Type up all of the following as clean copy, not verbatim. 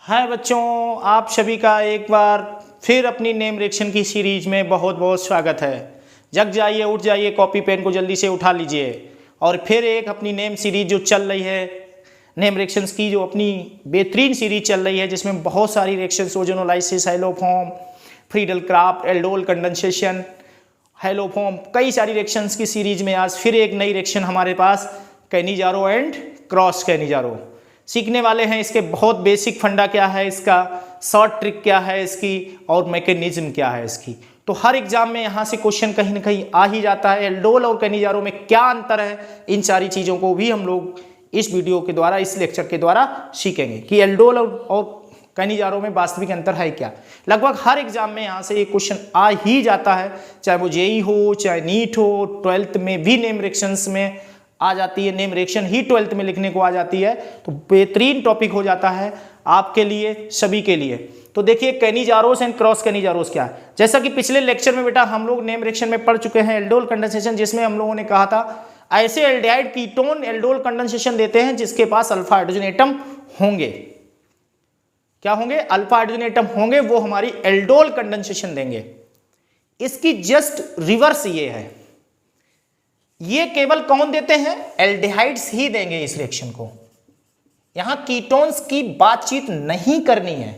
हाय बच्चों, आप सभी का एक बार फिर अपनी नेम रिएक्शन की सीरीज में बहुत बहुत स्वागत है। जग जाइए, उठ जाइए, कॉपी पेन को जल्दी से उठा लीजिए और फिर एक अपनी नेम सीरीज जो चल रही है, नेम रिएक्शंस की जो अपनी बेहतरीन सीरीज चल रही है, जिसमें बहुत सारी reactions, ozonolysis, haloform, Friedel craft, aldol condensation, haloform, कई सारी रिएक्शंस की सीरीज में आज फिर एक नई रिएक्शन हमारे पास कैनिजारो एंड क्रॉस कैनिजारो सीखने वाले हैं। इसके बहुत बेसिक फंडा क्या है इसका, शॉर्ट ट्रिक क्या है इसकी और मैकेनिज्म क्या है इसकी। तो हर एग्जाम में यहाँ से क्वेश्चन कहीं ना कहीं आ ही जाता है। एल्डोल और कैनिजारो में क्या अंतर है, इन सारी चीज़ों को भी हम लोग इस वीडियो के द्वारा, इस लेक्चर के द्वारा सीखेंगे कि एल्डोल और कैनिजारो में वास्तविक अंतर है क्या। लगभग हर एग्जाम में यहाँ से एक क्वेश्चन आ ही जाता है, चाहे वो जेई हो, चाहे नीट हो, 12th में भी नेम रिएक्शंस में आ जाती है। नेम रिएक्शन ही 12th में लिखने को आ जाती है, तो बेहतरीन टॉपिक हो जाता है आपके लिए, सभी के लिए। तो देखिए कैनिजारोस एंड क्रॉस कैनिजारोस क्या है। जैसा कि पिछले लेक्चर में बेटा हम लोग नेम रिएक्शन में पढ़ चुके हैं एल्डोल कंडेंसेशन, जिसमें हम लोगों ने कहा था ऐसे एल्डिहाइड कीटोन एल्डोल कंडेंसेशन देते हैं जिसके पास अल्फा हाइड्रोजन एटम होंगे। क्या होंगे? अल्फा हाइड्रोजन एटम होंगे, वो हमारी एल्डोल कंडेंसेशन देंगे। इसकी जस्ट रिवर्स ये है, ये केवल कौन देते हैं? एल्डिहाइड्स ही देंगे इस रिएक्शन को। यहां कीटोन्स की बातचीत नहीं करनी है।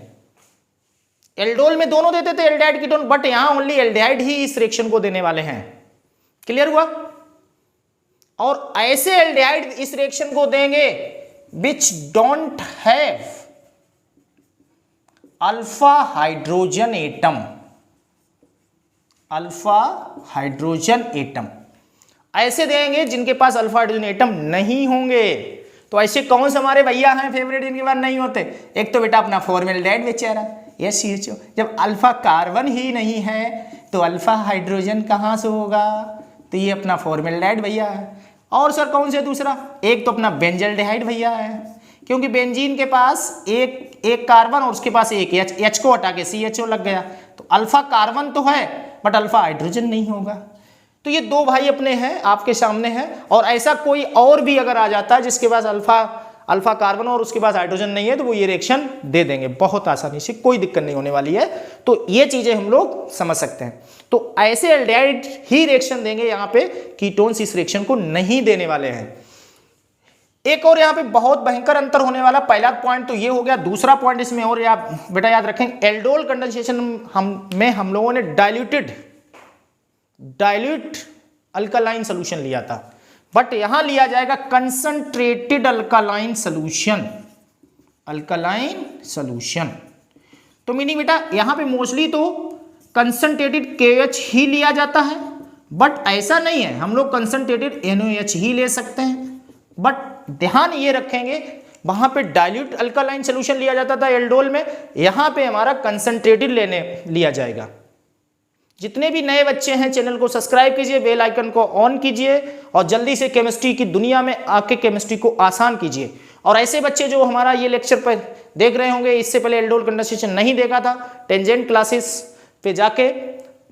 एल्डोल में दोनों देते थे एल्डिहाइड कीटोन, बट यहां ओनली एल्डिहाइड ही इस रिएक्शन को देने वाले हैं। क्लियर हुआ? और ऐसे एल्डिहाइड इस रिएक्शन को देंगे which don't have alpha hydrogen atom. Alpha hydrogen atom ऐसे देंगे जिनके पास अल्फा हाइड्रोजन एटम नहीं होंगे। तो ऐसे कौन से हमारे भैया हैं फेवरेट जिनके पास नहीं होते? एक तो बेटा अपना फॉर्मेल्डिहाइड बेचारा, SCHO। जब अल्फा कार्बन ही नहीं है तो अल्फा हाइड्रोजन कहाँ से होगा? तो ये अपना फॉर्मेल्डिहाइड भैया है। और सर कौन से दूसरा? एक तो अपना बेंजल्डिहाइड भैया है, क्योंकि बेंजीन के पास एक कार्बन और उसके पास एक H को हटा के CHO लग गया, तो अल्फा कार्बन तो है बट अल्फा हाइड्रोजन नहीं होगा। तो ये दो भाई अपने हैं, आपके सामने हैं। और ऐसा कोई और भी अगर आ जाता है जिसके पास अल्फा कार्बन और उसके पास हाइड्रोजन नहीं है, तो वो ये रिएक्शन दे देंगे बहुत आसानी से, कोई दिक्कत नहीं होने वाली है। तो ये चीजें हम लोग समझ सकते हैं। तो ऐसे एल्डिहाइड ही रिएक्शन देंगे, यहाँ पे कीटोन्स इस रिएक्शन को नहीं देने वाले हैं। एक और यहाँ पे बहुत भयंकर अंतर होने वाला, पहला पॉइंट तो ये हो गया। दूसरा पॉइंट इसमें और बेटा याद रखें, एल्डोल कंडेंसेशन में हम लोगों ने डाइल्यूट अल्कलाइन सोल्यूशन लिया था, बट यहां लिया जाएगा concentrated alkaline solution. Alkaline solution तो मीनिंग बेटा यहां पे मोस्टली तो कंसंट्रेटेड KH ही लिया जाता है, बट ऐसा नहीं है, हम लोग कंसंट्रेटेड NaOH ही ले सकते हैं। बट ध्यान ये रखेंगे, वहां पे डाइल्यूट अल्कलाइन सोल्यूशन लिया जाता था एल्डोल में, यहां पे हमारा कंसंट्रेटेड लिया जाएगा। जितने भी नए बच्चे हैं चैनल को सब्सक्राइब कीजिए, बेल आइकन को ऑन कीजिए और जल्दी से केमिस्ट्री की दुनिया में आके केमिस्ट्री को आसान कीजिए। और ऐसे बच्चे जो हमारा ये लेक्चर पर देख रहे होंगे, इससे पहले एल्डोल कंडेंसेशन नहीं देखा था, टेंजेंट क्लासेस पे जाके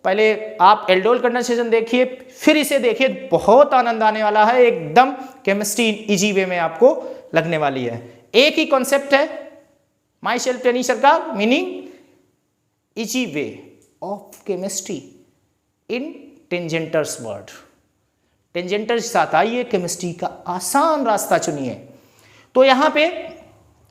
पहले आप एल्डोल कंडेंसेशन देखिए, फिर इसे देखिए, बहुत आनंद आने वाला है। एकदम केमिस्ट्री इजी वे में आपको लगने वाली है। एक ही कॉन्सेप्ट है माई सेल्फ टेनी सर का, meaning easy way of chemistry in टेंजेंटर्स वर्ड। टेंजेंटर्स साथ आइए, केमिस्ट्री का आसान रास्ता चुनिए। तो यहाँ पे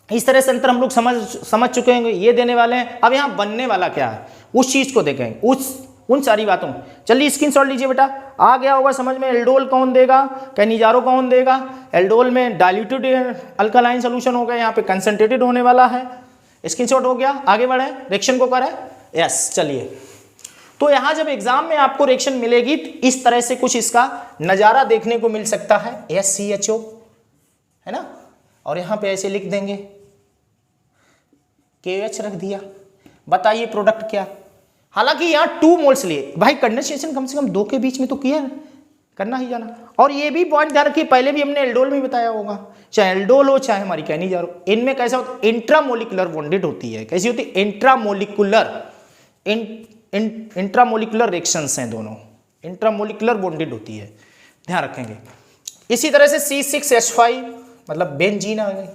इस तरह से अंतर हम लोग समझ चुके हैं, ये देने वाले हैं। अब यहाँ बनने वाला क्या है उस चीज को देखेंगे, उन सारी बातों। चलिए स्क्रीनशॉट लीजिए बेटा, आ गया होगा समझ में। एल्डोल कौन देगा, कैनिजारो कौन देगा। एल्डोल में डाइल्यूटेड अल्कलाइन सोल्यूशन होगा, यहाँ पे कंसंट्रेटेड होने वाला है। स्क्रीनशॉट हो गया, आगे बढ़े, रिएक्शन को करें। यस, चलिए। तो यहां जब एग्जाम में आपको रिएक्शन मिलेगी तो इस तरह से कुछ इसका नजारा देखने को मिल सकता है। SCHO है ना, और यहां पे ऐसे लिख देंगे, KH रख दिया। बताइए प्रोडक्ट क्या। हालांकि यहां 2 मोल्स लिए, भाई कंडेंसेशन कम से कम 2 के बीच में तो किया करना ही जाना। और ये भी पॉइंट ध्यान रखिए, पहले भी हमने एल्डोल में बताया होगा, चाहे एल्डोल हो चाहे हमारी कैनिजारो, इनमें कैसा होता है, इंट्रामोलिकुलर बॉन्डेड होती है। कैसी होती है? इंट्रामोलिकुलर रिएक्शंस हैं दोनों, इंट्रामोलिकुलर बॉन्डेड होती है, ध्यान रखेंगे। इसी तरह से C6H5 मतलब बेंजीन आ गई,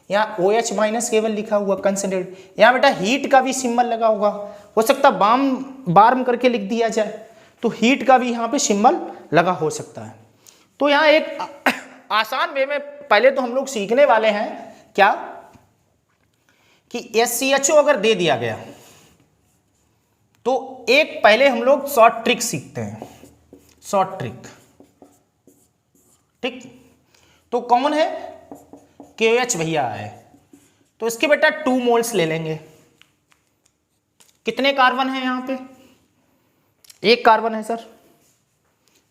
यहाँ OH माइनस केवल लिखा हुआ कंसंट्रेट, यहाँ बेटा हीट का भी सिंबल लगा होगा, हो सकता बार्म करके लिख दिया जाए, तो हीट का भी यहाँ पे सिंबल लगा हो सकता है। तो यहाँ एक आसान वे में पहले तो हम लोग सीखने वाले हैं क्या कि SCHO अगर दे दिया गया तो एक पहले हम लोग शॉर्ट ट्रिक सीखते हैं, शॉर्ट ट्रिक, ठीक। तो कौन है, KOH भैया है, तो इसके बेटा 2 मोल्स ले लेंगे। कितने कार्बन है यहाँ पे, 1 कार्बन है सर,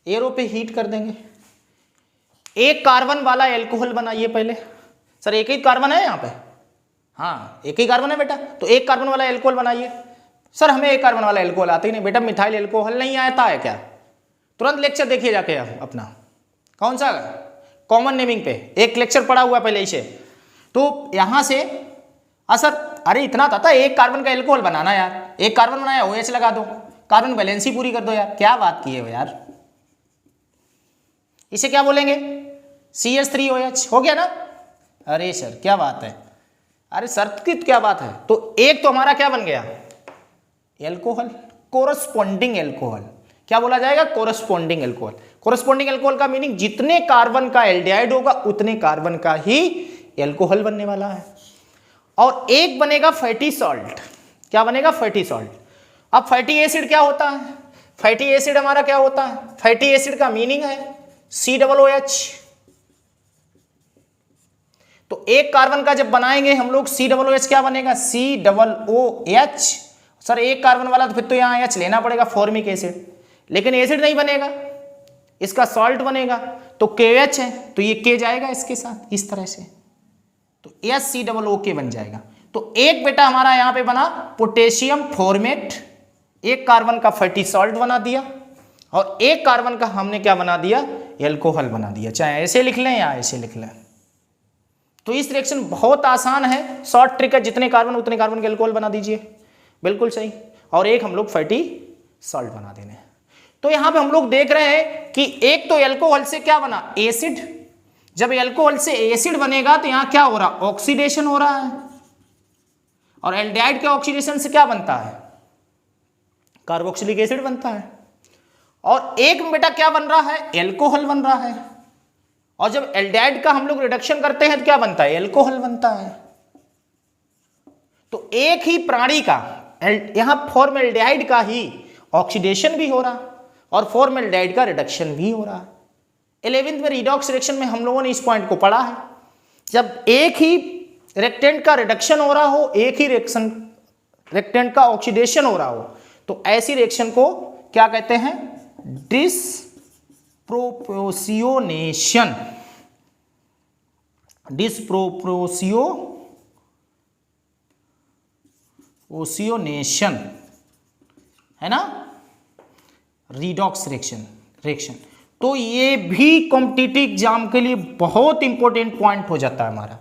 एरो पे हीट कर देंगे। 1 कार्बन वाला एल्कोहल बनाइए पहले। सर 1 ही कार्बन है यहाँ पे, हाँ 1 ही कार्बन है बेटा, तो 1 कार्बन वाला एल्कोहल बनाइए। सर हमें 1 कार्बन वाला एल्कोहल आता ही नहीं बेटा, मिथाइल एल्कोहल नहीं आता है क्या, तुरंत लेक्चर देखिए जाके अपना, कौन सा कॉमन नेमिंग पे एक लेक्चर पढ़ा हुआ पहले इसे। तो यहां से सर अरे इतना था 1 कार्बन का एल्कोहल बनाना यार, 1 कार्बन बनाया OH लगा दो, कार्बन वैलेंसी पूरी कर दो यार, क्या बात की है यार। इसे क्या बोलेंगे, CH3OH हो गया ना। अरे सर क्या बात है, अरे सर की क्या बात है। तो एक तो हमारा क्या बन गया, एल्कोहल, कोरस्पॉन्डिंग एल्कोहल, क्या बोला जाएगा, कोरस्पॉन्डिंग एल्कोहल। कोरस्पॉन्डिंग एल्कोहल का मीनिंग जितने कार्बन का एल्डिहाइड होगा उतने कार्बन का ही एल्कोहल बनने वाला है। और एक बनेगा फैटी सॉल्ट, क्या बनेगा, फैटी सॉल्ट। अब फैटी एसिड क्या होता है, फैटी एसिड हमारा क्या होता है, फैटी एसिड का मीनिंग है COOH। तो 1 कार्बन का जब बनाएंगे हम लोग COOH क्या बनेगा, COOH। सर 1 कार्बन वाला तो फिर तो यहाँ H लेना पड़ेगा, फॉर्मिक एसिड, लेकिन एसिड नहीं बनेगा, इसका सॉल्ट बनेगा, तो KOH है तो ये K जाएगा इसके साथ इस तरह से, तो HCOOK बन जाएगा। तो एक बेटा हमारा यहाँ पे बना पोटेशियम फॉर्मेट, 1 कार्बन का फैटी सॉल्ट बना दिया, और 1 कार्बन का हमने क्या बना दिया, एल्कोहल बना दिया, चाहे ऐसे लिख लें या ऐसे लिख लें। तो इस रिएक्शन बहुत आसान है, शॉर्ट ट्रिक है, जितने कार्बन उतने कार्बन के एल्कोहल बना दीजिए, बिल्कुल सही, और एक हम लोग फैटी सॉल्ट बना देने। तो यहां पे हम लोग देख रहे हैं कि एक तो एल्कोहल से क्या बना, एसिड। जब एल्कोहल से एसिड बनेगा तो यहां क्या हो रहा, ऑक्सीडेशन हो रहा है, और एल्डिहाइड के ऑक्सीडेशन से क्या बनता है, कार्बोक्सिलिक एसिड बनता है। और एक में बेटा क्या बन रहा है, एल्कोहल बन रहा है, और जब एल्डिहाइड का हम लोग रिडक्शन करते हैं तो क्या बनता है, एल्कोहल बनता है। तो एक ही प्राणी का यहां फॉर्मेल्डिहाइड का ही ऑक्सीडेशन भी हो रहा और फॉर्मेल्डिहाइड का रिडक्शन भी हो रहा है। 11वीं में रिडॉक्स रिएक्शन में हम लोगों ने इस पॉइंट को पढ़ा है, जब एक ही रिएक्टेंट का रिडक्शन हो रहा हो, एक ही रिएक्टेंट का ऑक्सीडेशन हो रहा हो, तो ऐसी रिएक्शन को क्या कहते हैं, डिसप्रोपोर्शियोनेशन, डिसप्रोपोर्शियोनेशन है ना, रिडॉक्स रिएक्शन। तो ये भी कॉम्पिटिटिव एग्जाम के लिए बहुत इंपॉर्टेंट पॉइंट हो जाता है हमारा,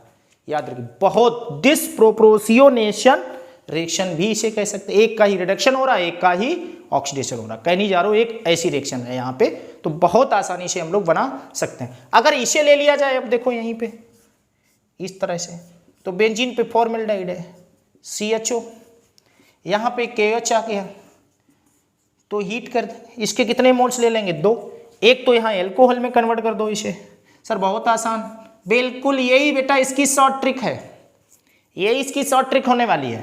याद रखिए, बहुत। डिसप्रोपोर्शियोनेशन रिएक्शन भी इसे कह सकते हैं, एक का ही रिडक्शन हो रहा है, एक का ही ऑक्सीडेशन हो रहा है, कह नहीं जा रहा हूं, एक ऐसी रिएक्शन है यहाँ पे, तो बहुत आसानी से हम लोग बना सकते हैं। अगर इसे ले लिया जाए, अब देखो यहीं पे इस तरह से, तो बेंजीन पे फॉर्मेल्डिहाइड है CHO, यहाँ पे KOH आ गया, तो हीट कर इसके कितने मोल्स ले लेंगे, 2, एक तो यहाँ एल्कोहल में कन्वर्ट कर दो इसे। सर बहुत आसान, बिल्कुल यही बेटा इसकी शॉर्ट ट्रिक है, यही इसकी शॉर्ट ट्रिक होने वाली है।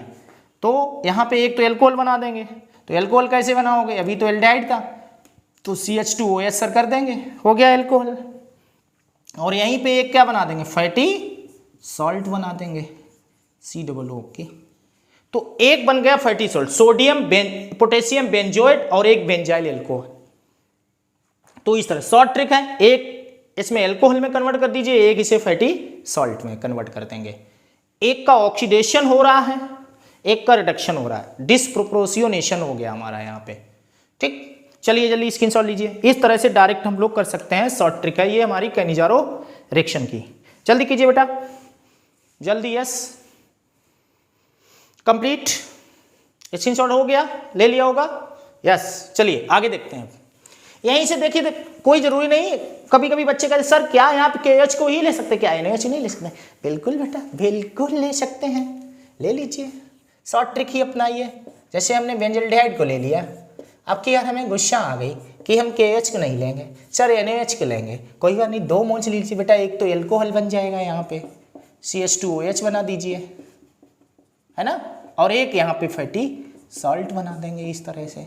तो यहाँ पे एक तो एल्कोहल बना देंगे, तो एल्कोहल कैसे बनाओगे, अभी तो एल्डिहाइड का, तो CH2OH सर कर देंगे, हो गया एल्कोहल। और यहीं पे एक क्या बना देंगे, फैटी सॉल्ट बना देंगे COOH। तो एक बन गया fatty salt, sodium potassium benzoate और एक बेंजाइल एल्कोहल। तो इस तरह शॉर्ट ट्रिक है, एक इसमें एल्कोहल में कन्वर्ट कर दीजिए, एक इसे फैटी सॉल्ट में कन्वर्ट कर देंगे। एक का ऑक्सीडेशन हो रहा है, एक का रिडक्शन हो रहा है, डिसप्रोपोर्शियोनेशन हो गया हमारा यहाँ पे, ठीक। चलिए जल्दी स्क्रीनशॉट लीजिए, इस तरह से डायरेक्ट हम लोग कर सकते हैं, शॉर्ट ट्रिक है ये हमारी कैनिजारो रिएक्शन की। जल्दी कीजिए बेटा, जल्दी, यस, कंप्लीट, स्क्रीनशॉट हो गया, ले लिया होगा, यस। चलिए आगे देखते हैं, यहीं से देखिए कोई जरूरी नहीं, कभी कभी बच्चे कहते सर क्या यहाँ पे KH को ही ले सकते, क्या NaOH नहीं ले सकते? बिल्कुल बेटा, बिल्कुल ले सकते हैं, ले लीजिए, शॉर्ट ट्रिक ही अपनाइए। जैसे हमने बेंजल्डिहाइड को ले लिया, अब कि यार हमें गुस्सा आ गई कि हम KH को नहीं लेंगे, सर NaOH को लेंगे, कोई बात नहीं, 2 मोल्स लीजिए बेटा, एक तो एल्कोहल बन जाएगा यहाँ पे, CH2OH बना दीजिए, है ना, और एक यहाँ पे फैटी सॉल्ट बना देंगे इस तरह से,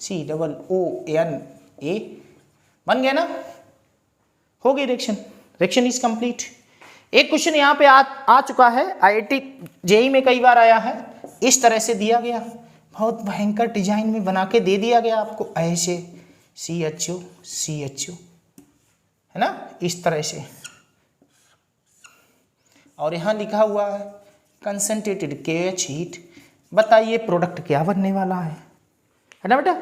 COONA बन गया ना, हो गई रिएक्शन, रिएक्शन इज कंप्लीट। एक क्वेश्चन यहाँ पे आ चुका है, IIT JEE में कई बार आया है, इस तरह से दिया गया, बहुत भयंकर डिजाइन में बना के दे दिया गया आपको, ऐसे CHO है ना, इस तरह से, और यहाँ लिखा हुआ है कंसंट्रेटेड KH हीट। बताइए प्रोडक्ट क्या बनने वाला है ना बेटा,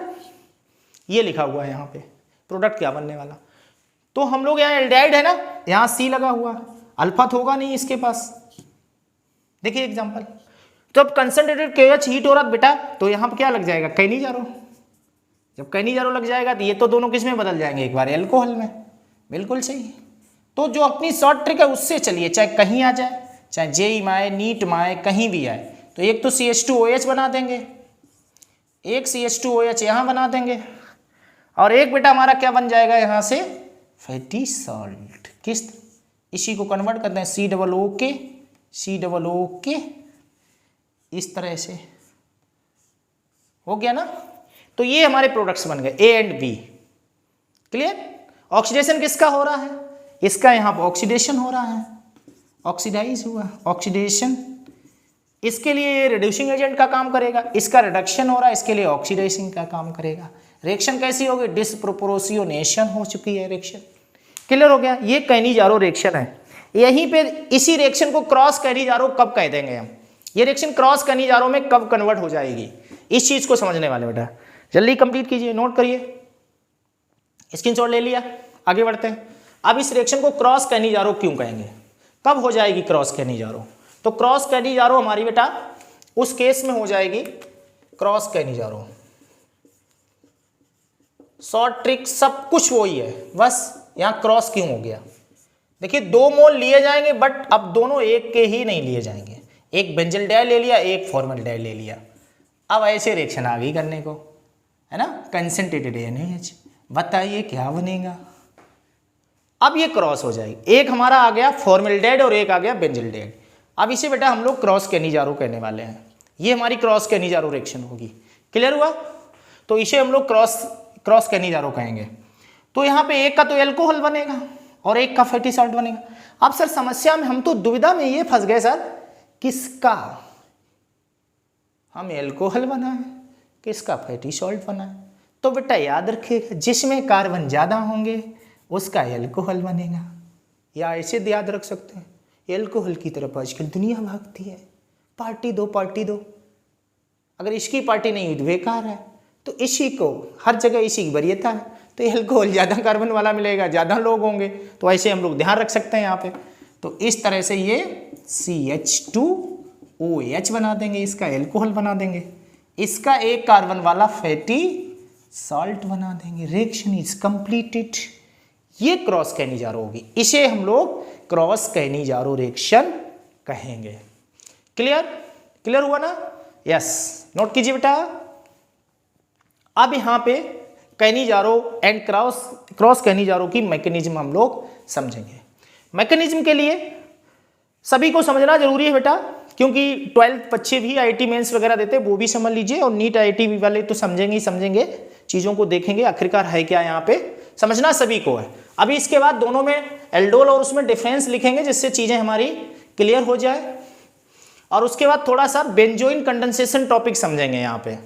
ये लिखा हुआ है यहाँ पे प्रोडक्ट क्या बनने वाला। तो हम लोग यहाँ एल्डिहाइड है ना, यहाँ C लगा हुआ, अल्फा तो होगा नहीं इसके पास। देखिए एग्जांपल, तो अब कंसंट्रेटेड KH हीट हो रहा बेटा, तो यहाँ पे क्या लग जाएगा, कैनिजारो। जब कैनिजारो लग जाएगा तो ये तो दोनों किस में बदल जाएंगे, एक बार एल्कोहल में, बिल्कुल सही। तो जो अपनी शॉर्ट ट्रिक है उससे चलिए, चाहे कहीं आ जाए, चाहे JEE में आए, नीट में आए, कहीं भी आए, तो एक तो CH2OH बना देंगे, एक CH2OH यहाँ बना देंगे, और एक बेटा हमारा क्या बन जाएगा यहाँ से, फैटी सॉल्ट। किस, इसी को कन्वर्ट करते हैं COOK, इस तरह से हो गया ना। तो ये हमारे प्रोडक्ट्स बन गए A and B, clear. Oxidation किसका हो रहा है, इसका यहाँ पर ऑक्सीडेशन हो रहा है, ऑक्सीडाइज हुआ, ऑक्सीडेशन, इसके लिए ये रिड्यूसिंग एजेंट का काम करेगा, इसका रिडक्शन हो रहा है, इसके लिए ऑक्सीडेशन का काम करेगा। रिएक्शन कैसी होगी, डिसप्रोपोर्शनेशन हो चुकी है रिएक्शन, क्लियर हो गया। ये कैनिजारो रिएक्शन है, यहीं पे इसी रिएक्शन को क्रॉस कैनिजारो कब कह देंगे हम, ये रिएक्शन क्रॉस कैनिजारो में कब कन्वर्ट हो जाएगी, इस चीज को समझने वाले बेटा जल्दी कंप्लीट कीजिए, नोट करिए, स्क्रीनशॉट ले लिया, आगे बढ़ते हैं। अब इस रिएक्शन को क्रॉस कैनिजारो क्यों कहेंगे, कब हो जाएगी क्रॉस कैनिजारो, तो क्रॉस कैनिजारो हमारी बेटा उस केस में हो जाएगी, क्रॉस कैनिजारो, शॉर्ट ट्रिक सब कुछ वही है, बस यहाँ क्रॉस क्यों हो गया। देखिए 2 मोल लिए जाएंगे, बट अब दोनों एक के ही नहीं लिए जाएंगे, एक बेंजल्डिहाइड ले लिया, एक फॉर्मल्डिहाइड ले लिया, अब ऐसे रिएक्शन आ गई करने को, है ना, कंसंट्रेटेड NaOH। बताइए क्या बनेगा, अब ये क्रॉस हो जाएगी, एक हमारा आ गया फॉर्मल्डिहाइड और एक आ गया बेंजल्डिहाइड। अब इसे बेटा हम लोग क्रॉस कैनिजारो कहने वाले हैं, ये हमारी क्रॉस कैनिजारो रिएक्शन होगी, क्लियर हुआ। तो इसे हम लोग क्रॉस कैनिजारो कहेंगे। तो यहाँ पे एक का तो एल्कोहल बनेगा और एक का फैटी सॉल्ट बनेगा। अब सर समस्या में हम तो दुविधा में ये फंस गए सर, किसका हम एल्कोहल बनाए, किसका फैटी सॉल्ट बनाए। तो बेटा याद रखिएगा, जिसमें कार्बन ज़्यादा होंगे उसका एल्कोहल बनेगा, या ऐसे याद रख सकते हैं, एल्कोहल की तरफ आजकल दुनिया भागती है, पार्टी दो पार्टी दो, अगर इसकी पार्टी नहीं हुई तो बेकार है, तो इसी को हर जगह इसी की वरीयता है, तो एल्कोहल ज़्यादा कार्बन वाला मिलेगा, ज़्यादा लोग होंगे, तो ऐसे हम लोग ध्यान रख सकते हैं यहाँ पे। तो इस तरह से ये CH2OH बना देंगे, इसका एल्कोहल बना देंगे, इसका एक कार्बन वाला फैटी सॉल्ट बना देंगे, रिएक्शन इज कंप्लीटेड। ये क्रॉस कैनिजारो होगी, इसे हम लोग क्रॉस कैनिजारो रिएक्शन कहेंगे। क्लियर, क्लियर हुआ ना, यस, नोट कीजिए बेटा। अब यहाँ पे कैनिजारो एंड क्रॉस कैनिजारो की मैकेनिज्म हम लोग समझेंगे। मैकेनिज्म के लिए सभी को समझना जरूरी है बेटा, क्योंकि 12th बच्चे भी IIT मेंस वगैरह देते हैं, वो भी समझ लीजिए, और नीट IIT वाले तो समझेंगे ही समझेंगे, चीज़ों को देखेंगे आखिरकार है क्या, यहाँ पे समझना सभी को है। अभी इसके बाद दोनों में एल्डोल और उसमें डिफरेंस लिखेंगे, जिससे चीज़ें हमारी क्लियर हो जाए, और उसके बाद थोड़ा सा बेंजोइन कंडेंसेशन टॉपिक समझेंगे। यहाँ पे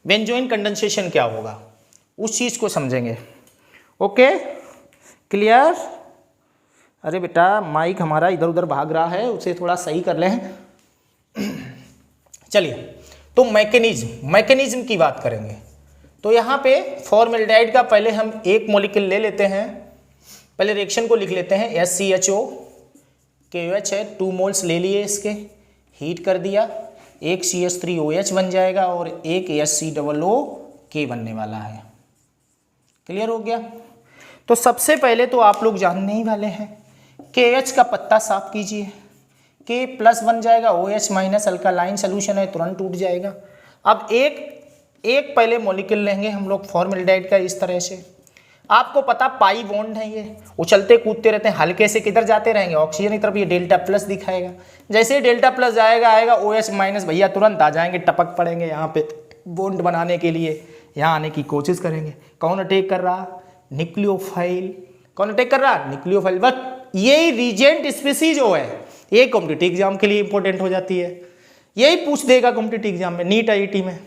बेंजोइन कंडेंसेशन क्या होगा उस चीज़ को समझेंगे। Okay, clear. अरे बेटा माइक हमारा इधर उधर भाग रहा है, उसे थोड़ा सही कर लें। चलिए, तो मैकेनिज्म की बात करेंगे। तो यहाँ पे फॉर्मल्डिहाइड का पहले हम एक मॉलिक्यूल ले लेते हैं, पहले रिएक्शन को लिख लेते हैं, SCHO-KOH है, 2 मोल्स ले लिए इसके, हीट कर दिया, एक CH3OH बन जाएगा और एक HCOOK बनने वाला है। क्लियर हो गया। तो सबसे पहले तो आप लोग जानने ही वाले हैं, KH का पत्ता साफ कीजिए, K प्लस बन जाएगा, OH माइनस अल्कालाइन सोल्यूशन है, तुरंत टूट जाएगा। अब एक पहले मॉलिक्यूल लेंगे हम लोग फॉर्मेल्डिहाइड का, इस तरह से आपको पता पाई बॉन्ड है, ये उछलते कूदते रहते हैं, हल्के से किधर जाते रहेंगे, ऑक्सीजन की तरफ, ये डेल्टा प्लस दिखाएगा। जैसे ही डेल्टा प्लस जाएगा आएगा OH माइनस, भैया तुरंत आ जाएंगे, टपक पड़ेंगे यहाँ पे बॉन्ड बनाने के लिए, यहाँ आने की कोशिश करेंगे। कौन अटैक कर रहा? न्यूक्लियोफाइल। कौन अटैक कर रहा? न्यूक्लियोफाइल। बट यही रीजेंट स्पीसीज जो है ये कॉम्पिटिटिव एग्जाम के लिए इंपॉर्टेंट हो जाती है, यही पूछ देगा कॉम्पिटिटिव एग्जाम में, नीट IIT में,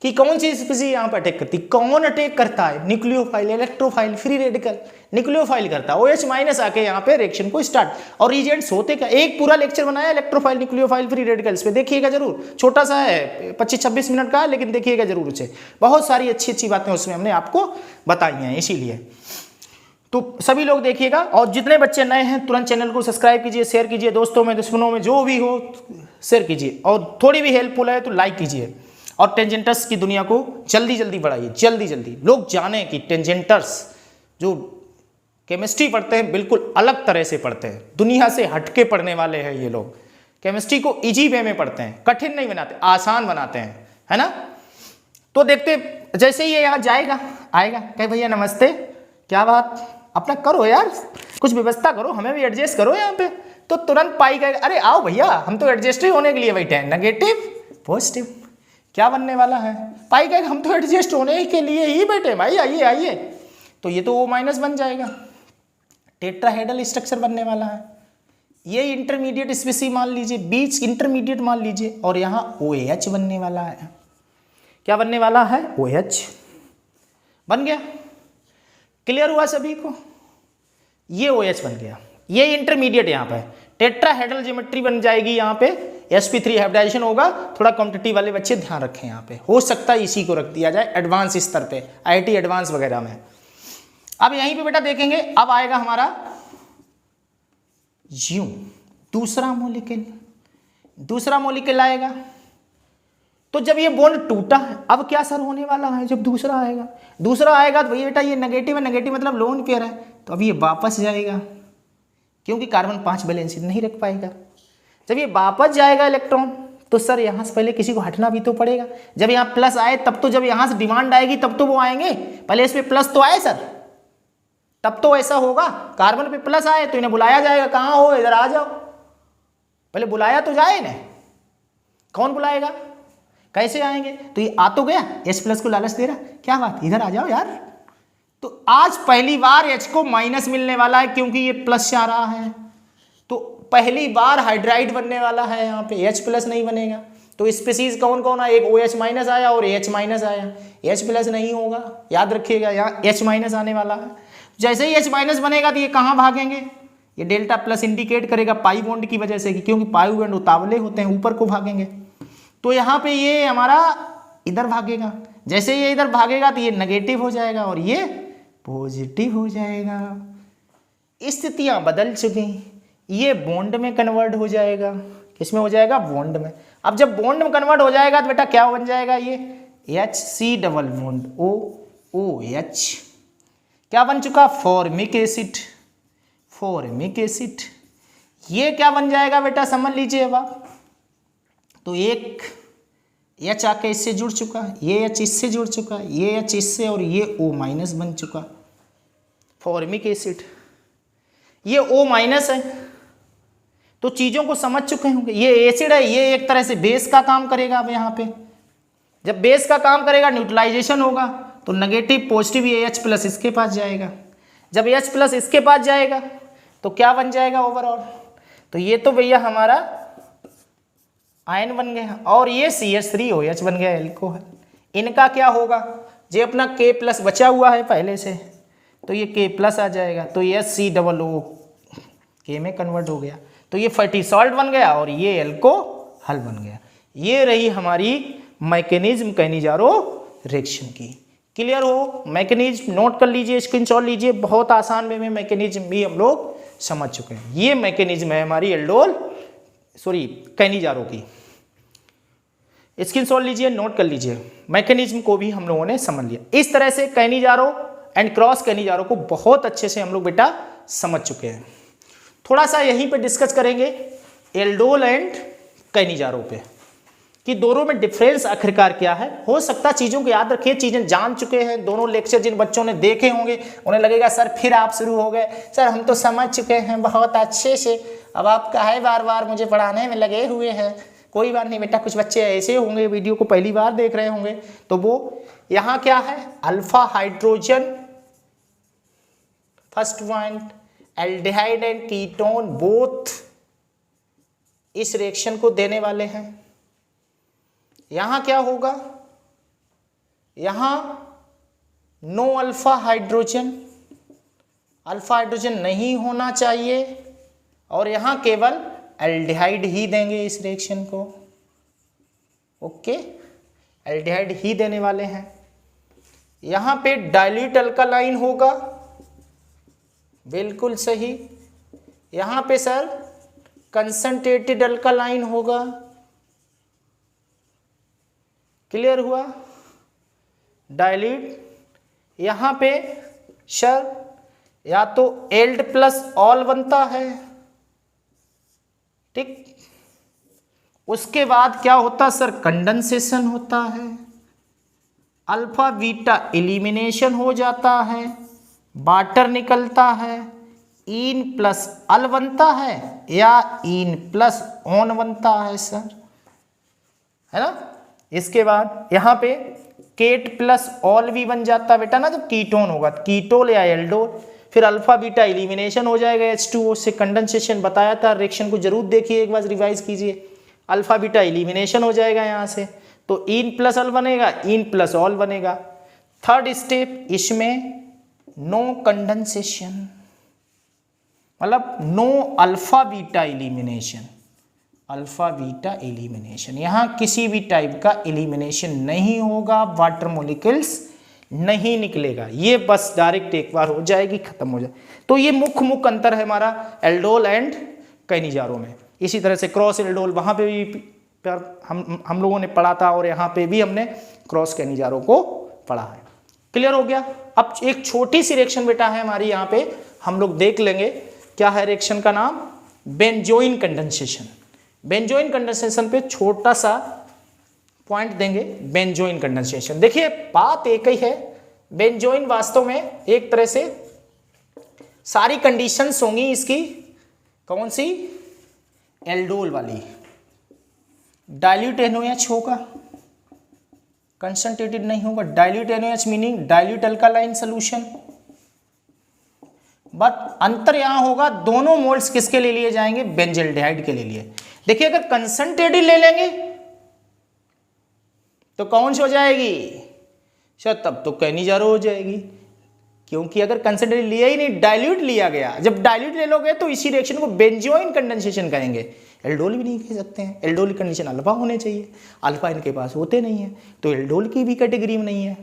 कि कौन सी स्पीसीज यहाँ पर अटैक करती, कौन अटैक करता है? Nucleophile, electrophile, free radical. Nucleophile करता है, OH माइनस आके यहाँ पे रिएक्शन को स्टार्ट। और रीजेंट्स होते क्या, एक पूरा लेक्चर बनाया इलेक्ट्रोफाइल, न्यूक्लियोफाइल, फ्री रेडिकल्स पे, देखिएगा जरूर, छोटा सा है 25-26 मिनट का है, लेकिन देखिएगा जरूर उसे, बहुत सारी अच्छी बातें उसमें हमने आपको बताई हैं, इसीलिए तो सभी लोग देखिएगा। और जितने बच्चे नए हैं तुरंत चैनल को सब्सक्राइब कीजिए, शेयर कीजिए, दोस्तों में दुश्मनों में जो भी हो शेयर कीजिए, और थोड़ी भी हेल्पफुल है तो लाइक कीजिए। और टेंजेंटस की दुनिया को जल्दी बढ़ाइए, जल्दी लोग जाने कि टेंजेंटस जो केमिस्ट्री पढ़ते हैं बिल्कुल अलग तरह से पढ़ते हैं, दुनिया से हटके पढ़ने वाले हैं ये लोग, केमिस्ट्री को इजी वे में पढ़ते हैं, कठिन नहीं बनाते, आसान बनाते हैं, है ना। तो देखते जैसे ही ये यहाँ जाएगा आएगा, कहे भैया नमस्ते, क्या बात, अपना करो यार, कुछ व्यवस्था करो, हमें भी एडजस्ट करो यहाँ पे। तो तुरंत पाई कहेगा अरे आओ भैया, हम तो एडजस्ट ही होने के लिए बैठे हैं, नेगेटिव पॉजिटिव, क्या बनने वाला है? पाई कहेगा हम तो एडजस्ट होने के लिए ही बैठे हैं भाई, आइए। तो ये तो O माइनस बन जाएगा, टेट्राहेड्रल स्ट्रक्चर बनने वाला है। ये इंटरमीडिएट स्पीसीज मान लीजिए, बीच इंटरमीडिएट मान लीजिए, और यहाँ OH बनने वाला है। क्या बनने वाला है? OH बन गया। क्लियर हुआ सभी को? ये OH बन गया, ये इंटरमीडिएट यहाँ पे टेट्राहेड्रल ज्योमेट्री बन जाएगी, यहाँ पे sp3 हाइब्रिडाइजेशन होगा। थोड़ा कॉम्पिटिटिव वाले बच्चे ध्यान रखें, यहाँ पे हो सकता है इसी को रख दिया जाए एडवांस स्तर पे, IIT एडवांस वगैरह में। अब यहीं पे बेटा देखेंगे, अब आएगा हमारा ज्यू, दूसरा मॉलिक्यूल आएगा। तो जब ये बॉन्ड टूटा है, अब क्या सर होने वाला है? जब दूसरा आएगा तो भैया बेटा ये नेगेटिव है, नेगेटिव मतलब लोन पेयर है, तो अब ये वापस जाएगा, क्योंकि कार्बन 5 वैलेंसी नहीं रख पाएगा। जब ये वापस जाएगा इलेक्ट्रॉन, तो सर यहाँ से पहले किसी को हटना भी तो पड़ेगा। जब यहाँ प्लस आए तब तो, जब यहाँ से डिमांड आएगी तब तो वो आएंगे, पहले इस पे प्लस तो आए सर, तब तो ऐसा होगा। कार्बन पे प्लस आए तो इन्हें बुलाया जाएगा, कहाँ हो, इधर आ जाओ, पहले बुलाया तो जाए इन्हें। कौन बुलाएगा? कैसे आएंगे? तो ये आ तो गया, H प्लस को लालच दे रहा, क्या बात, इधर आ जाओ यार। तो आज पहली बार H को माइनस मिलने वाला है, क्योंकि ये प्लस आ रहा है, तो पहली बार हाइड्राइड बनने वाला है, यहाँ पे H प्लस नहीं बनेगा। तो स्पीसीज कौन कौन आया? एक OH माइनस आया और H माइनस आया, H प्लस नहीं होगा, याद रखिएगा, यहाँ H माइनस आने वाला है। जैसे ही H माइनस बनेगा तो ये कहाँ भागेंगे? ये डेल्टा प्लस इंडिकेट करेगा पाई बॉन्ड की वजह से, क्योंकि पाई बॉन्ड उतावले होते हैं, ऊपर को भागेंगे। तो यहाँ पे ये हमारा इधर भागेगा, जैसे ये इधर भागेगा तो ये नेगेटिव हो जाएगा और ये पॉजिटिव हो जाएगा। स्थितियां बदल चुकी, ये बॉन्ड में कन्वर्ट हो जाएगा। किसमें हो जाएगा? बॉन्ड में। अब जब बॉन्ड में कन्वर्ट हो जाएगा तो बेटा क्या बन जाएगा? ये HC डबल बॉन्ड OH क्या बन चुका? Formic acid. ये क्या बन जाएगा बेटा? समझ लीजिए अब आप। तो एक H आके इससे जुड़ चुका, ये H इससे जुड़ चुका, ये H इससे, और ये O माइनस बन चुका, फॉर्मिक एसिड। ये O माइनस है, तो चीज़ों को समझ चुके होंगे। ये एसिड है, ये एक तरह से बेस का काम करेगा। अब यहाँ पे जब बेस का काम करेगा, न्यूट्रलाइजेशन होगा, तो नेगेटिव पॉजिटिव ये H प्लस इसके पास जाएगा। जब H प्लस इसके पास जाएगा तो क्या बन जाएगा ओवरऑल? तो ये तो भैया हमारा आयन बन गया, और ये CH3OH बन गया, एल्कोहल। इनका क्या होगा? ये अपना K प्लस बचा हुआ है पहले से, तो ये K प्लस आ जाएगा, तो ये COO K में कन्वर्ट हो गया, तो ये फैटी सॉल्ट बन गया और ये एल्कोहल बन गया। ये रही हमारी मैकेनिज्म कैनिजारो रिएक्शन की। क्लियर हो? मैकेनिज्म नोट कर लीजिए, स्क्रीनशॉट लीजिए, बहुत आसान वे में मैकेनिज्म भी हम लोग समझ चुके हैं। ये मैकेनिज्म है हमारी कैनिजारो की। स्क्रीनशॉट लीजिए, नोट कर लीजिए, मैकेनिज्म को भी हम लोगों ने समझ लिया। इस तरह से कैनिजारो एंड क्रॉस कैनिजारो को बहुत अच्छे से हम लोग बेटा समझ चुके हैं। थोड़ा सा यहीं पे डिस्कस करेंगे एल्डोल एंड कैनिजारो पे कि दोनों में डिफरेंस आखिरकार क्या है। हो सकता चीज़ों को याद रखिए, चीज़ें जान चुके हैं, दोनों लेक्चर जिन बच्चों ने देखे होंगे उन्हें लगेगा सर फिर आप शुरू हो गए, सर हम तो समझ चुके हैं बहुत अच्छे से, अब आप काहे बार बार मुझे पढ़ाने में लगे हुए हैं। कोई बात नहीं बेटा, कुछ बच्चे ऐसे होंगे वीडियो को पहली बार देख रहे होंगे, तो वो यहाँ क्या है alpha hydrogen first point aldehyde and ketone both इस रिएक्शन को देने वाले हैं। यहां क्या होगा, यहां नो अल्फा हाइड्रोजन नहीं होना चाहिए और यहां केवल एल्डिहाइड ही देंगे इस रिएक्शन को। ओके, एल्डिहाइड ही देने वाले हैं। यहां पे डाइल्यूट अल्कालाइन होगा, बिल्कुल सही। यहां पे सर कंसंट्रेटेड अल्कालाइन होगा, क्लियर हुआ। डाइल्यूट यहां पे सर या तो एल्ड प्लस ऑल बनता है, ठीक। उसके बाद क्या होता सर कंडेंसेशन होता है, अल्फा बीटा एलिमिनेशन हो जाता है, वाटर निकलता है, इन प्लस अल बनता है या इन प्लस ऑन बनता है सर, है ना। इसके बाद यहाँ पे केट प्लस ऑल भी बन जाता है बेटा ना, जब कीटोन होगा कीटोल या एल्डोल, फिर अल्फा बीटा एलिमिनेशन हो जाएगा H2O से, कंडेंसेशन बताया था, रिएक्शन को जरूर देखिए एक बार रिवाइज कीजिए। अल्फा बीटा एलिमिनेशन हो जाएगा यहाँ से, तो इन प्लस अल बनेगा, इन प्लस ऑल बनेगा। थर्ड स्टेप इसमें नो कंडेंसेशन, मतलब no alpha beta elimination, alpha beta elimination, यहाँ किसी भी टाइप का एलिमिनेशन नहीं होगा, वाटर मॉलिक्यूल्स नहीं निकलेगा, ये बस डायरेक्ट एक बार हो जाएगी, खत्म हो जाए। तो ये मुख्य अंतर है हमारा एल्डोल एंड कैनिजारो में। इसी तरह से क्रॉस एल्डोल वहाँ पे भी हम लोगों ने पढ़ा था और यहाँ पे भी हमने क्रॉस कैनिजारो को पढ़ा है। क्लियर हो गया। अब एक छोटी सी रिएक्शन बेटा है हमारी, यहाँ पे हम लोग देख लेंगे क्या है रिएक्शन का नाम, बेंजोइन कंडेंसेशन। बेंजोइन कंडेंसेशन पे छोटा सा पॉइंट देंगे, बेंजोइन कंडेंसेशन। देखिए बात एक ही है, बेंजोइन वास्तव में एक तरह से सारी कंडीशंस होंगी इसकी, कौन सी, एल्डोल वाली। डाइल्यूट NOH होगा, कंसंट्रेटेड नहीं होगा। Dilute NOH meaning dilute alkaline solution, but अंतर यहां होगा, दोनों मोल्स किसके ले लिए जाएंगे, बेंजल्डिहाइड के ले लिए। देखिए अगर कंसंट्रेटेड ले लेंगे तो कौन सी हो जाएगी सर, तब तो कैनिजारो हो जाएगी, क्योंकि अगर कंसंट्रेटेड लिया ही नहीं, डाइल्यूट लिया गया। जब डाइल्यूट ले लोगे तो इसी रिएक्शन को बेंजोइन कंडेंसेशन कहेंगे। एल्डोल भी नहीं कह सकते हैं, एल्डोल की कंडीशन अल्फा होने चाहिए, अल्फा इनके पास होते नहीं है, तो एल्डोल की भी कैटेगरी में नहीं है,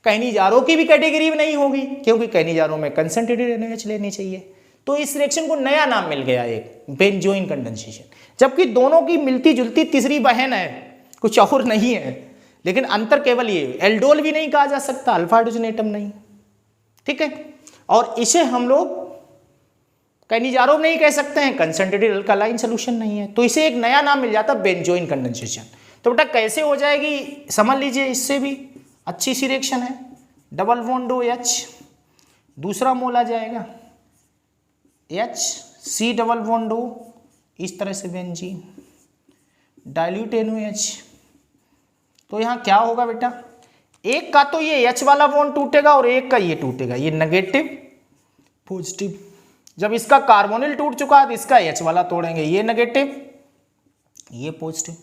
कैनिजारो की भी कैटेगरी में नहीं होगी, क्योंकि कैनिजारो में कंसंट्रेटेड NOH लेनी चाहिए। तो इस रिएक्शन को नया नाम मिल गया एक, बेंजोइन कंडेंसेशन। जबकि दोनों की मिलती जुलती तीसरी बहन है, कुछ और नहीं है, लेकिन अंतर केवल ये, एल्डोल भी नहीं कहा जा सकता, अल्फा हाइड्रोजन एटम नहीं, ठीक है। और इसे हम लोग कैनिजारो नहीं कह सकते हैं, कंसंट्रेटेड अल्कालाइन सोल्यूशन नहीं है, तो इसे एक नया नाम मिल जाता बेंजोइन कंडेंसेशन। तो बेटा कैसे हो जाएगी समझ लीजिए, इससे भी अच्छी सी रिएक्शन है, डबल बॉन्ड OH, दूसरा मोल आ जाएगा HC डबल बॉन्ड O, इस तरह से बेंजीन, डाइल्यूट NOH। तो यहाँ क्या होगा बेटा, एक का तो ये H वाला बॉन्ड टूटेगा और एक का ये टूटेगा, ये नेगेटिव पॉजिटिव। जब इसका कार्बोनिल टूट चुका है तो इसका H वाला तोड़ेंगे, ये नेगेटिव ये पॉजिटिव,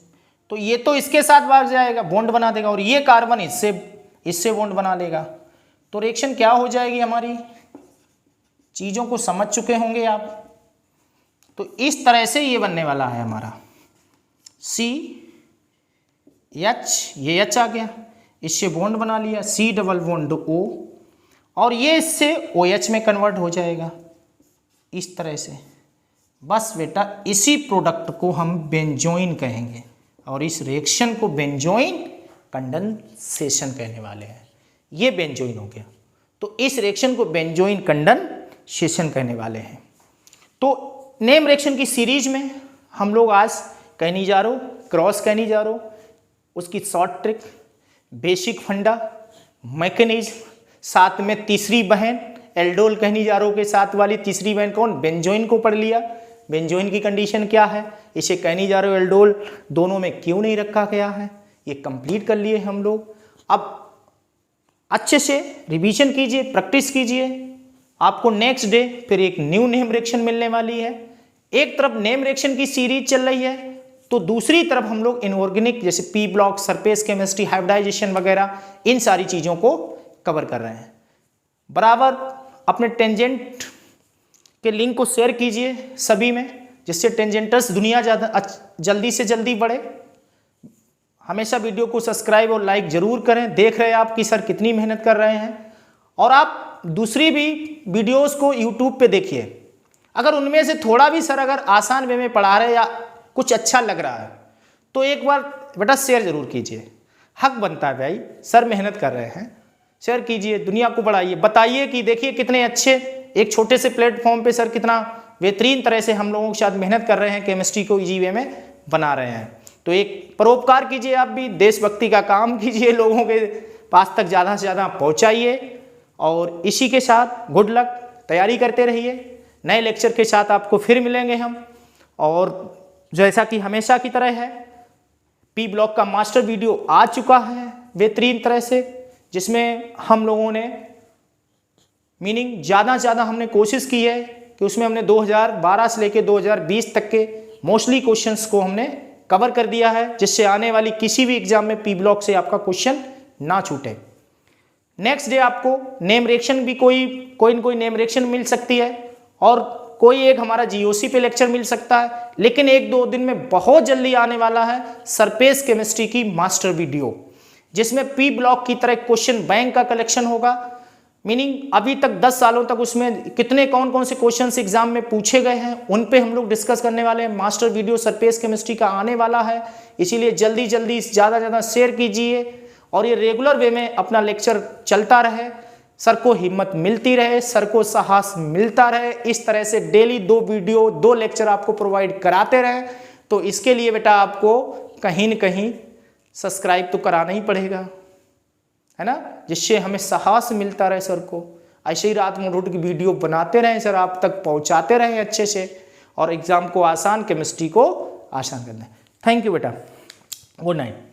तो ये तो इसके साथ भाग जाएगा, बॉन्ड बना देगा, और ये कार्बन इससे बॉन्ड बना लेगा। तो रिएक्शन क्या हो जाएगी हमारी, चीजों को समझ चुके होंगे आप। तो इस तरह से ये बनने वाला है हमारा CH, ये H आ गया, इससे बॉन्ड बना लिया, C डबल बॉन्ड O, और ये इससे OH में कन्वर्ट हो जाएगा इस तरह से। बस बेटा इसी प्रोडक्ट को हम बेंजोइन कहेंगे और इस रिएक्शन को बेंजोइन कंडेंसेशन कहने वाले हैं। ये बेंजोइन हो गया। तो इस रिएक्शन को बेंजोइन कंडेंसेशन कहने वाले हैं। तो नेम रिएक्शन की सीरीज में हम लोग आज कैनिजारो, क्रॉस कैनिजारो, उसकी शॉर्ट ट्रिक, बेसिक फंडा, मैकेनिज्म, साथ में तीसरी बहन एल्डोल कैनिजारो के साथ वाली तीसरी बहन कौन, बेंजोइन को पढ़ लिया। बेंजोइन की कंडीशन क्या है, इसे कैनिजारो एल्डोल दोनों में क्यों नहीं रखा गया है, ये कंप्लीट कर लिए हम लोग। अब अच्छे से रिवीजन कीजिए, प्रैक्टिस कीजिए, आपको नेक्स्ट डे फिर एक न्यू नेम रिएक्शन मिलने वाली है। एक तरफ नेम रिएक्शन की सीरीज चल रही है तो दूसरी तरफ हम लोग इनऑर्गेनिक जैसे P block, surface chemistry, hybridisation वगैरह इन सारी चीज़ों को कवर कर रहे हैं। बराबर अपने टेंजेंट के लिंक को शेयर कीजिए सभी में, जिससे टेंजेंटर्स दुनिया ज़्यादा जल्दी से जल्दी बढ़े। हमेशा वीडियो को सब्सक्राइब और लाइक जरूर करें। देख रहे हैं आप कि सर कितनी मेहनत कर रहे हैं। और आप दूसरी भी वीडियोस को यूट्यूब पे देखिए, अगर उनमें से थोड़ा भी सर अगर आसान वे में पढ़ा रहे या कुछ अच्छा लग रहा है तो एक बार बेटा शेयर जरूर कीजिए। हक बनता है भाई, सर मेहनत कर रहे हैं, शेयर कीजिए, दुनिया को बढ़ाइए, बताइए कि देखिए कितने अच्छे एक छोटे से प्लेटफॉर्म पे सर कितना बेहतरीन तरह से हम लोगों के साथ मेहनत कर रहे हैं, केमिस्ट्री को इजी वे में बना रहे हैं। तो एक परोपकार कीजिए, आप भी देशभक्ति का काम कीजिए, लोगों के पास तक ज़्यादा से ज़्यादा पहुँचाइए। और इसी के साथ गुड लक, तैयारी करते रहिए। नए लेक्चर के साथ आपको फिर मिलेंगे हम। और जैसा कि हमेशा की तरह है, पी ब्लॉक का मास्टर वीडियो आ चुका है बेहतरीन तरह से, जिसमें हम लोगों ने मीनिंग ज़्यादा से ज़्यादा हमने कोशिश की है कि उसमें हमने 2012 से लेकर 2020 तक के मोस्टली क्वेश्चंस को हमने कवर कर दिया है, जिससे आने वाली किसी भी एग्जाम में पी ब्लॉक से आपका क्वेश्चन ना छूटे। नेक्स्ट डे आपको नेम रिएक्शन भी कोई न कोई नेम रिएक्शन मिल सकती है और कोई एक हमारा जीओसी पे लेक्चर मिल सकता है, लेकिन 1-2 दिन में बहुत जल्दी आने वाला है सरफेस केमिस्ट्री की मास्टर वीडियो, जिसमें पी ब्लॉक की तरह क्वेश्चन बैंक का कलेक्शन होगा। मीनिंग अभी तक 10 सालों तक उसमें कितने कौन से क्वेश्चन एग्जाम में पूछे गए हैं उन पे हम लोग डिस्कस करने वाले हैं। मास्टर वीडियो सरफेस केमिस्ट्री का आने वाला है, इसीलिए जल्दी जल्दी ज़्यादा ज़्यादा शेयर कीजिए और ये रेगुलर वे में अपना लेक्चर चलता रहे, सर को हिम्मत मिलती रहे, सर को साहस मिलता रहे। इस तरह से डेली 2 वीडियो 2 लेक्चर आपको प्रोवाइड कराते रहे। तो इसके लिए बेटा आपको कहीं न कहीं सब्सक्राइब तो कराना ही पड़ेगा, है ना, जिससे हमें साहस मिलता रहे सर को। ऐसे ही रात में उठ के वीडियो बनाते रहें सर, आप तक पहुंचाते रहें अच्छे से और एग्जाम को आसान, केमिस्ट्री को आसान करना है। थैंक यू बेटा, गुड नाइट।